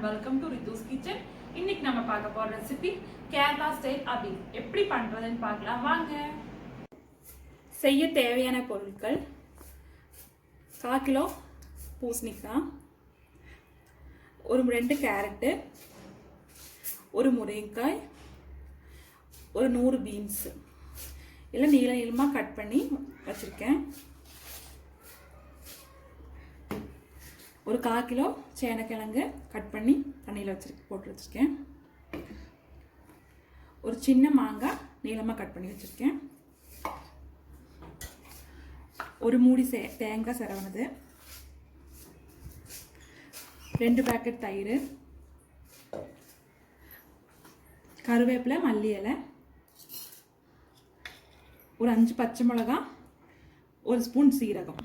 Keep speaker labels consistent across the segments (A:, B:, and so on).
A: welcome to Rithu's Kitchen. இன்னைக்கு நம்ம பார்க்க போற ரெசிபி கேரளா ஸ்டைல் அவியல். எப்படி பண்றதுன்னு பார்க்கலாம் வாங்க. செய்ய தேவையான பொருட்கள் 1/4 கிலோ பூசணிக்காய், ஒரு 2 கேரட், ஒரு முருங்கைக்காய், ஒரு 100 பீன்ஸ் எல்லாம் நீள நீளமா கட் பண்ணி வச்சிருக்கேன். ஒரு 1/4 கிலோ சேனக்கிழங்கு கட் பண்ணி தண்ணியில் போட்டு வச்சுருக்கேன். ஒரு சின்ன மாங்காய் நீளமாக கட் பண்ணி வச்சுருக்கேன். ஒரு மூடி தேங்காய் சிரவனது, 2 பேக்கெட் தயிர், கருவேப்பிலை, மல்லி இலை, ஒரு 5 பச்சை மிளகாய், ஒரு ஸ்பூன் சீரகம்.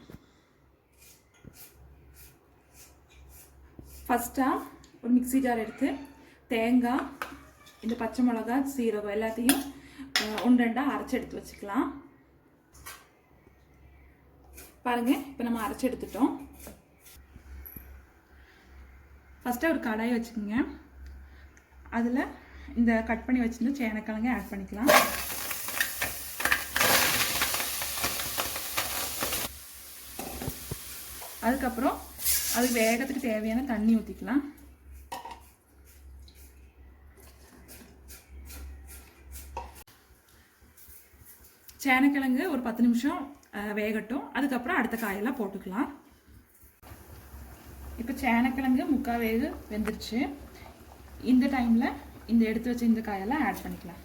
A: ஃபஸ்ட்டாக ஒரு மிக்ஸி ஜார் எடுத்து தேங்காய், இந்த பச்சை மிளகாய், சீரகம் எல்லாத்தையும் 1-2 அரைச்சி எடுத்து வச்சுக்கலாம். பாருங்கள், இப்போ நம்ம அரைச்சி எடுத்துட்டோம். ஃபஸ்ட்டாக ஒரு கடாய் வச்சுக்கோங்க. அதில் இந்த கட் பண்ணி வச்சுருந்து சேனக்கிழங்கு ஆட் பண்ணிக்கலாம். அதுக்கப்புறம் அதுக்கு வேகத்துக்கு தேவையான தண்ணி ஊற்றிக்கலாம். சேனக்கிழங்கு ஒரு 10 நிமிஷம் வேகட்டும். அதுக்கப்புறம் அடுத்த காயெல்லாம் போட்டுக்கலாம். இப்போ சேனக்கிழங்கு 3/4 வேகு வெந்துருச்சு. இந்த டைமில் இந்த எடுத்து வச்ச இந்த காயெல்லாம் ஆட் பண்ணிக்கலாம்.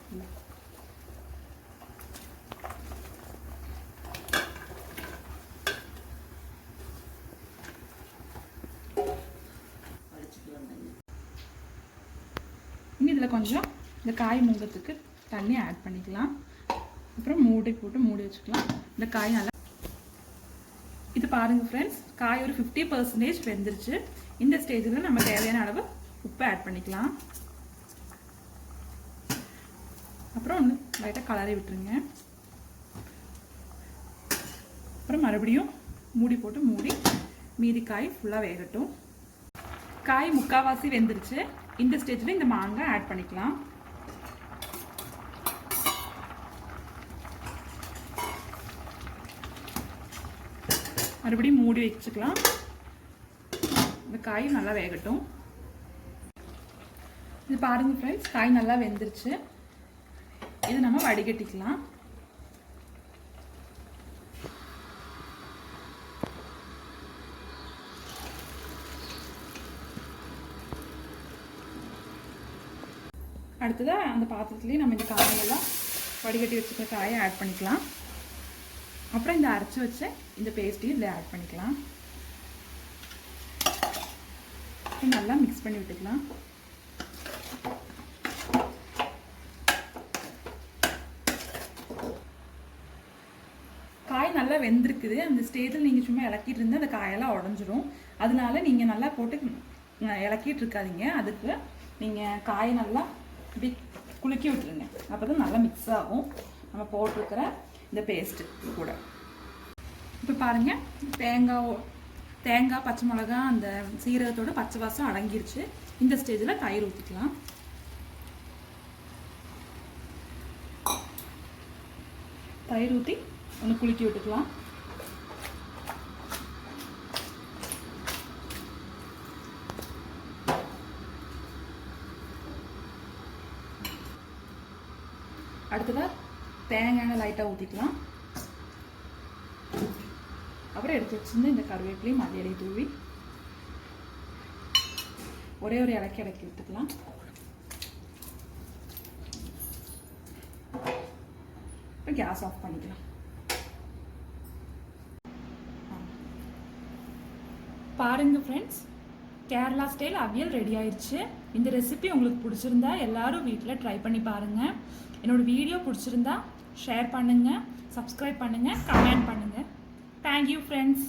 A: இனி இதில் கொஞ்சம் இந்த காய் மூங்கத்துக்கு தண்ணி ஆட் பண்ணிக்கலாம். அப்புறம் மூடி போட்டு மூடி வச்சுக்கலாம். இந்த காய் நல்லா இது பாருங்கள் ஃப்ரெண்ட்ஸ், காய் ஒரு 50% வெந்துருச்சு. இந்த ஸ்டேஜில் நம்ம தேவையான அளவு உப்பு ஆட் பண்ணிக்கலாம். அப்புறம் ஒன்று லைட்டாக கலரி விட்டுருங்க. அப்புறம் மறுபடியும் மூடி போட்டு மூடி மீதி காய் ஃபுல்லாக வேகட்டும். காய் 3/4 வெந்துருச்சு. இந்த ஸ்டேஜில் இந்த மாங்காய் ஆட் பண்ணிக்கலாம். மறுபடியும் மூடி வச்சுக்கலாம். இந்த காய் நல்லா வேகட்டும். இது பாருங்க ஃப்ரெண்ட்ஸ், காய் நல்லா வெந்துருச்சு. இது நம்ம வடிகட்டிக்கலாம். அடுத்ததாக அந்த பாத்திரத்துலேயே நம்ம இந்த காயெல்லாம் வடிகட்டி வச்சுக்க காயை ஆட் பண்ணிக்கலாம். அப்புறம் இந்த அரைச்சி வச்ச இந்த பேஸ்ட்டையும் இதில் ஆட் பண்ணிக்கலாம். நல்லா மிக்ஸ் பண்ணி விட்டுக்கலாம். காய் நல்லா வெந்திருக்குது. அந்த ஸ்டேஜில் நீங்கள் சும்மா இலக்கிட்டு இருந்தால் அந்த காயெல்லாம் உடஞ்சிரும். அதனால நீங்கள் நல்லா போட்டு இலக்கிட்டு இருக்காதீங்க. அதுக்கு நீங்கள் காயை நல்லா இப்படி குலுக்கி விட்டுருங்க. அப்போ தான் நல்லா மிக்ஸ் ஆகும் நம்ம போட்டிருக்கிற இந்த பேஸ்ட்டு கூட. இப்போ பாருங்கள், தேங்காய், பச்சை மிளகா, அந்த சீரகத்தோட பச்சை வாசம் அடங்கிருச்சு. இந்த ஸ்டேஜில் தயிர் ஊற்றிக்கலாம். தயிர் ஊற்றி ஒன்று குலுக்கி விட்டுக்கலாம். அடுத்ததாக தேங்காய் எண்ணெய் லைட்டாக ஊற்றிக்கலாம். அப்புறம் எடுத்து வச்சுருந்து இந்த கருவேப்பிலையும் மல்லி இலையை தூவி ஒரே ஒரு இலக்கி விட்டுக்கலாம். இப்போ கேஸ் ஆஃப் பண்ணிக்கலாம். பாருங்க ஃப்ரெண்ட்ஸ், கேரளா ஸ்டைல் அவியல் ரெடி ஆயிடுச்சு. இந்த ரெசிபி உங்களுக்கு பிடிச்சிருந்தா எல்லாரும் வீட்டில் ட்ரை பண்ணி பாருங்கள். என்னோட வீடியோ பிடிச்சிருந்தா ஷேர் பண்ணுங்கள், சப்ஸ்கிரைப் பண்ணுங்கள், கமெண்ட் பண்ணுங்கள். Thank you friends.